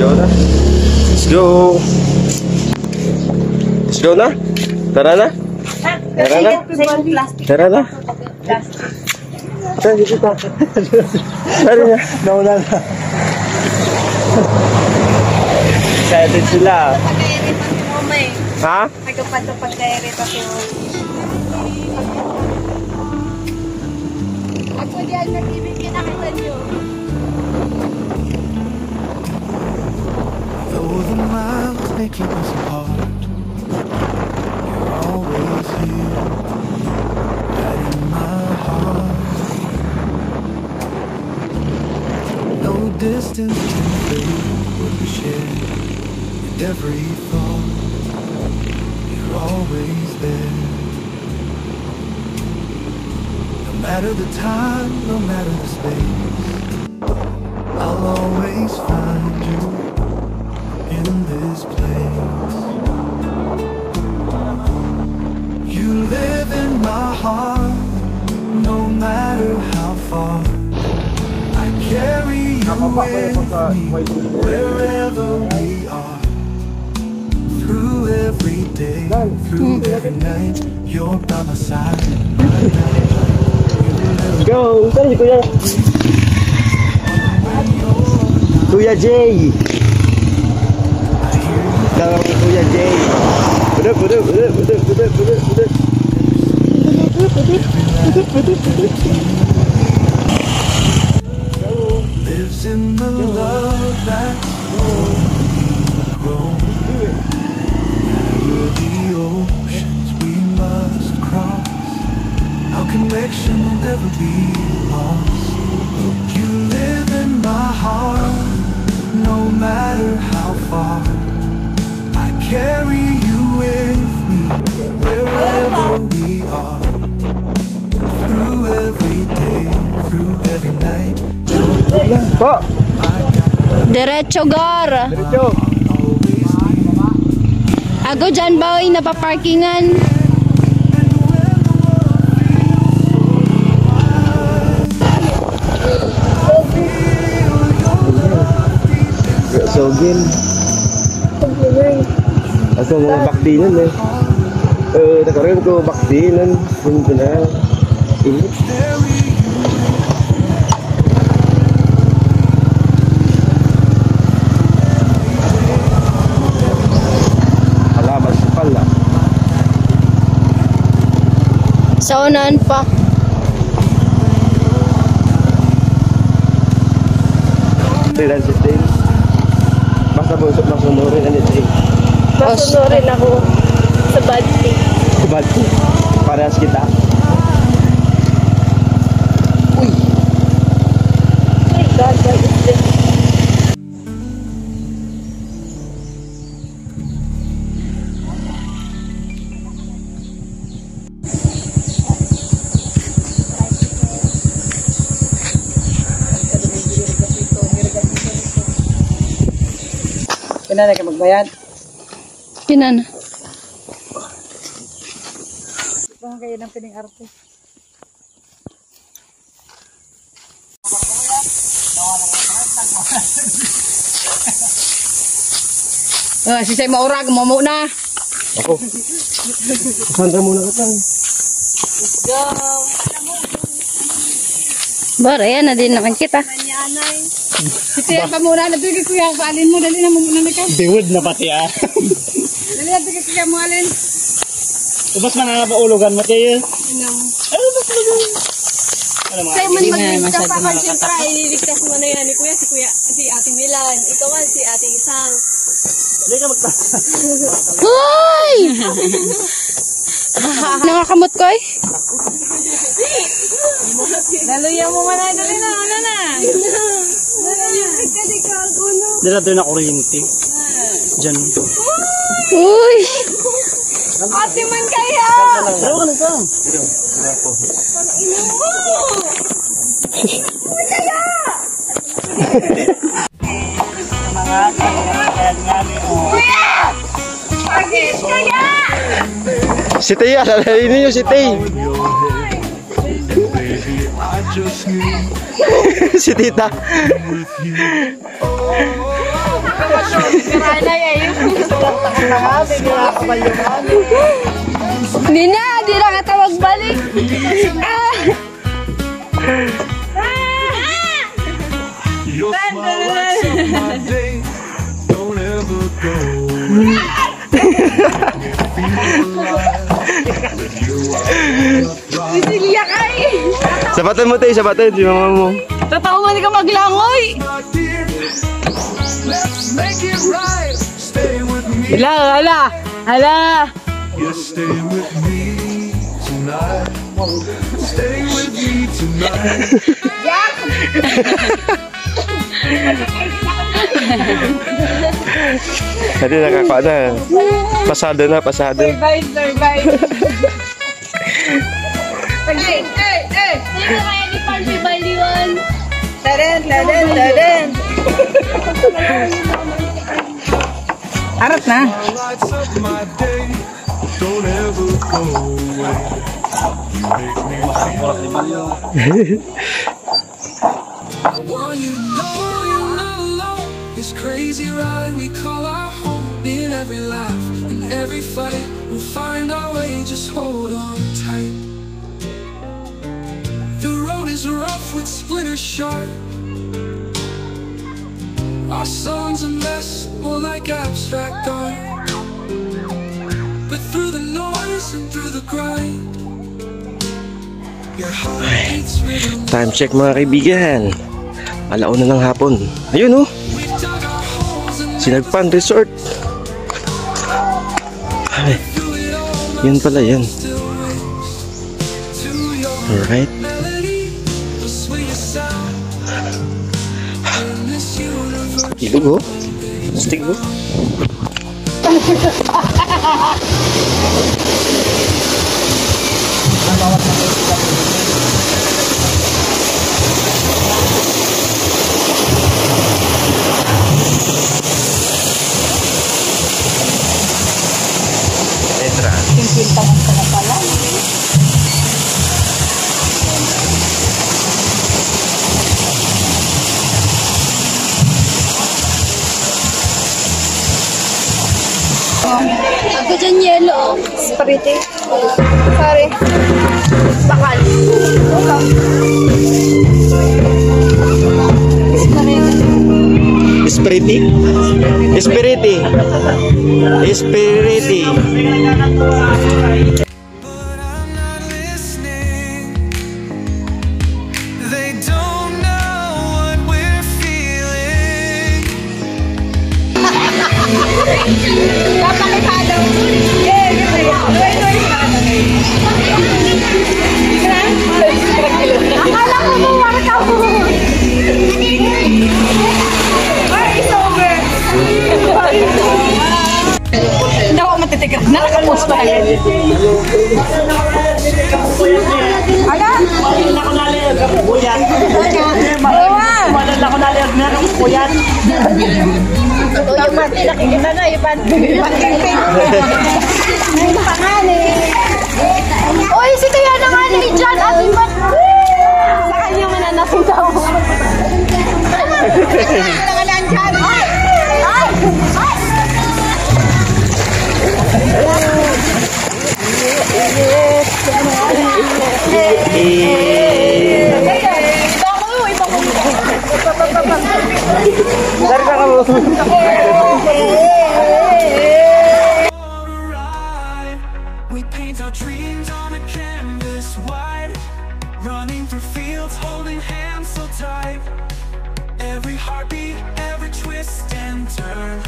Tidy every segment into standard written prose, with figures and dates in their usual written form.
go na. Let's go. Let's go na. Tara na. Tara na. Tara na. Tara dito pa. Tara na. Nauna na. Excited sila. Ha? Pagka-pagka-irita si ako diyan nag-ibig kinakita niyo. Though the miles may keep us apart, you're always here, right in my heart. No distance can fade what we share, and every thought, you're always there. No matter the time, no matter the space, I'll always find you in this place. You live in my heart, no matter how far. I carry you with me wherever we are. Through every day, through every night, you're by my side. Go! Saan si Kuya? Kuya Jay! Tawag ko Kuya Jay! Budok, budok, budok, budok, budok, budok, budok. Lives in the love that's grown. Over the oceans we must cross, our connection will never be lost. You live in my heart, no matter how far. I carry you with me wherever we are. Through every day, through every night. Po! Diretso gar. Diretso! Ako dyan ba ay napaparkingan? Sogin. Ako mga bakdinan eh. Nakaroon ko bakdinan. Hindi na. Init. Alabas pala. Sa unahan pa. Tiran si Tim. Basta busok na sunurin ang ito. Masunurin ako sa badly. Badly? Parehas kita. Uy! My God, what is this? Kinana ka magbayad? Kinana. Baka kayo ng pining arte. Sisay maurag, mamu na. Ako. Sandra muna ka lang. Let's go. Bara, yan na din naman kita. Sisay pa muna, nabigay ko yung alin mo, dali na mo muna na ka. Biwid na pati ah. Dali na bigay ko yung mo alin. Ubas man ang napaulugan mo kayo. Ano? Ano ba sila? Ano mga? Sa'yo man magligtas pa kan siyempre, ililigtas mo na yan ni Kuya, si Ate Milan. Ikaw man si Ate Isang. Hindi ka magtasa. Hoy! Nakakamot ko eh. Naluya mo man na, dali na, ano na? Dila doon na kuryente. Diyan. Uy! Ate man kaya! Pero ka na ito. Si Tia, lalali niyo si Tia. Si Tita. Hindi na kita magbalik. Your smile lights up my day. Don't ever go away. Sabatin mo tayo, sabatin. Si mama mo. Totoo man ka maglangoy. My dear, let's make it right. Stay with me. Hala. Yes, stay with me tonight. Stay with me tonight. Hindi nakakawa na. Pasado na, pasado. Sino kaya ni Palmi Baliwan? Harap na. Lights up my day. Don't ever go away. You make me feel. Well, you know you're not alone. This crazy ride we call our home. In every laugh and every fight, we'll find our way. Just hold on tight. The road is rough with splinters sharp. Our song's a mess, more like abstract art. But through the noise and through the grind, your heart beats rhythm. Time check mga kaibigan. Alauna ng hapon. Ayun oh. We've dug our holes and Sinagpan Resort. Ay, through it all, yun pala yan. still rings to your Alright. melody, the sweetest sound in this universe. Ilog oh. Stig oh. Ako dyan yellow. Spaghetti. Sorry. Bakal. Espiriti? Espiriti. Espiriti. But I'm not listening. They don't know what we're feeling. Kapakitado. Akala ko mo warka mo. It's over. Hindi ako matitigas. Nakakapos pa agad. Ala? Yung pati nakikita na. Yung pati. Yung pangani. Uy, si Kaya na nga ni John at yung pati. Sa kanya mananapin daw. Nangalan John. Ay! Ay! Ay! We paint our dreams on a canvas wide, running through fields, holding hands so tight. Every heartbeat, every twist and turn,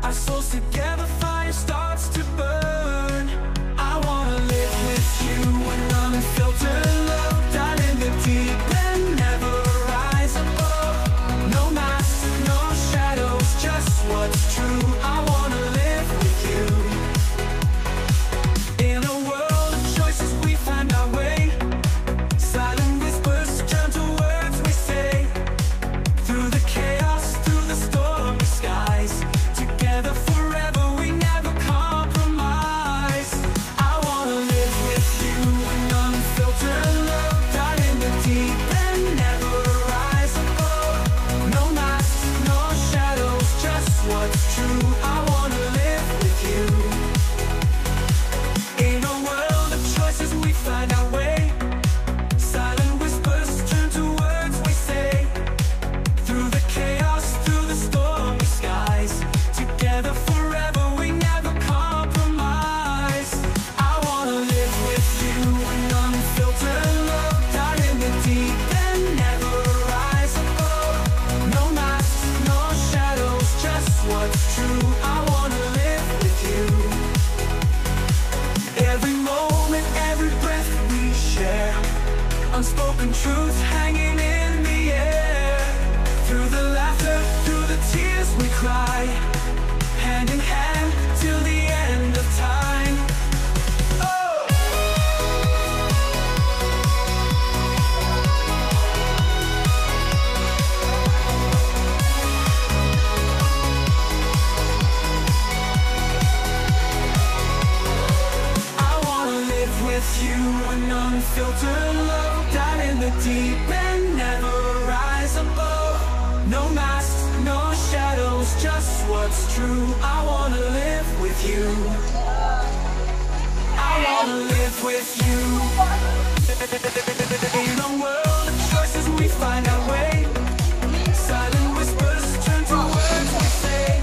our souls together, fire starts to burn. I wanna live with you when I'm in filtered love, dive in the deep and never rise above. No masks, no shadows, just what's true. I wanna live with you. In a world of choices, we find our way. Silent whispers turn to words we say. Through the chaos, through the stormy skies, together forever, we never compromise. what's true. I wanna live with you. In a world of choices we find our way. Silent whispers turn to words we say. Through the chaos, through the stormy skies, together forever we never compromise. I wanna live with you in unfiltered love, down in the deep and never rise above. No masks, no shadows, just what's true. I wanna live with you. Every moment, every breath we share, unspoken truth hanging in the air. Through the laughter, through the tears we cry, hand in hand till the end of time. Oh! I wanna live with you in unfiltered love, down in the deep and never rise above. No masks, no shadows, just what's true. I wanna live with you. I wanna live with you. In a world of choices we find our way. Silent whispers turn to words we say.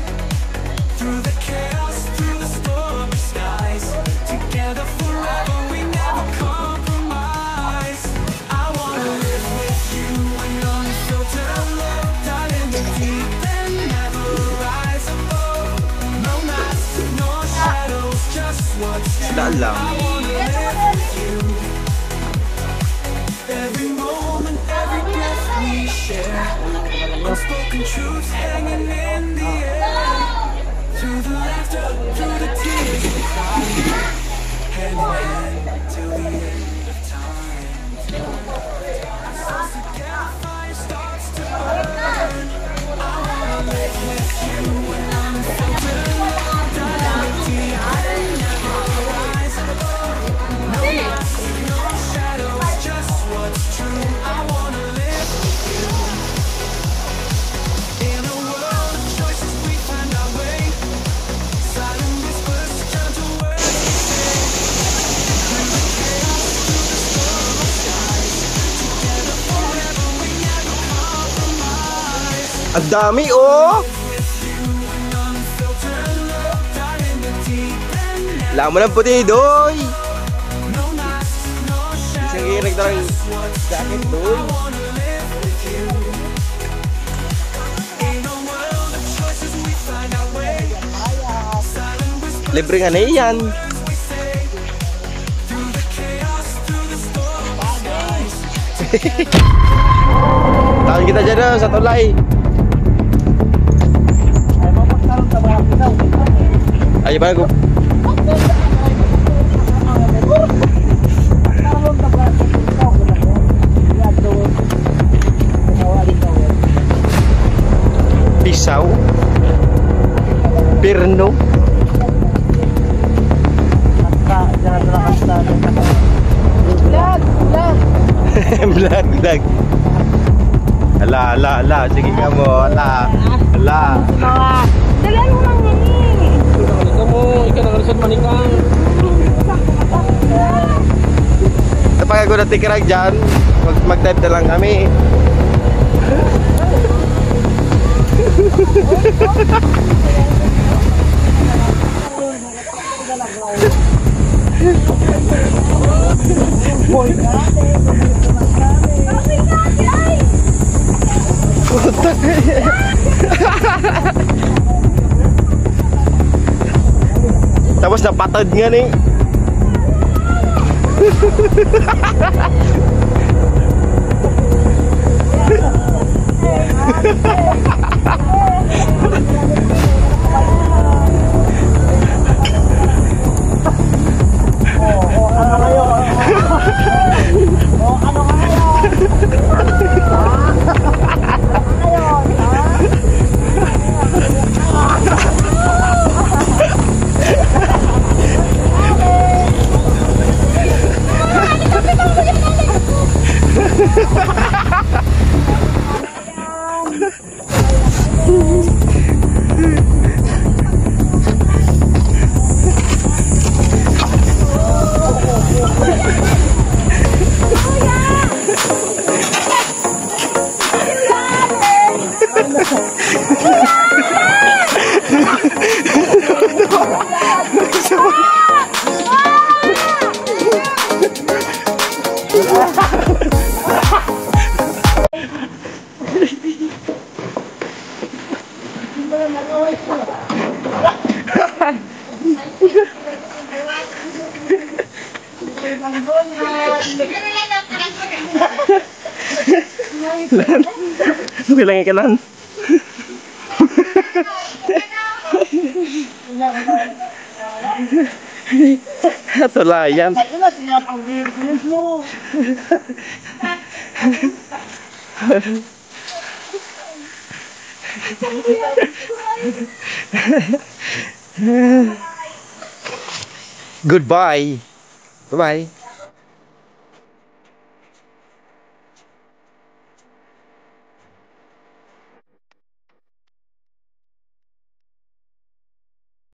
Through the chaos, through the stormy skies, together forever we never compromise. I wanna live with you in unfiltered love, down in the deep and never rise above. No masks, no shadows, just what's true. Daan lang. I wanna live with you. Every moment, every breath we share, unspoken truths hanging in the air. Through the laughter, through the tears we cry, hand in hand till the end of time. As the campfire starts to burn, I wanna live with you when I'm filtered love, down in the deep and never rise above. No masks, no shadows, just what's true. I wanna live with you. In a world of choices we find our way. Silent whispers turn to words we say. Through the chaos, through the stormy skies, together forever we never compromise. Ang dami, oh! With you in unfiltered love, down in the deep and never. Wala mo ng puti, doy! No masks, no Isang shadows, hirag na lang just what's jacket, true. doy. I wanna live with you. In a world of choices we find our way. Silent whispers Libre nga na yan. we say. Through the chaos, through the stormy skies. Tahan kita dyan sa tulay. Ay, bago. Pisaw. Pirno. Vlog. Ala. Sige ka mo. Ala. Dalan mo lang yan eh. Ikaw mo, ikaw na resort manikang. Kapag ako natikirag dyan, mag-type na lang kami. Tapos napatad nga ni. Bilangin ka lang. Tulayan. Goodbye. Bye-bye.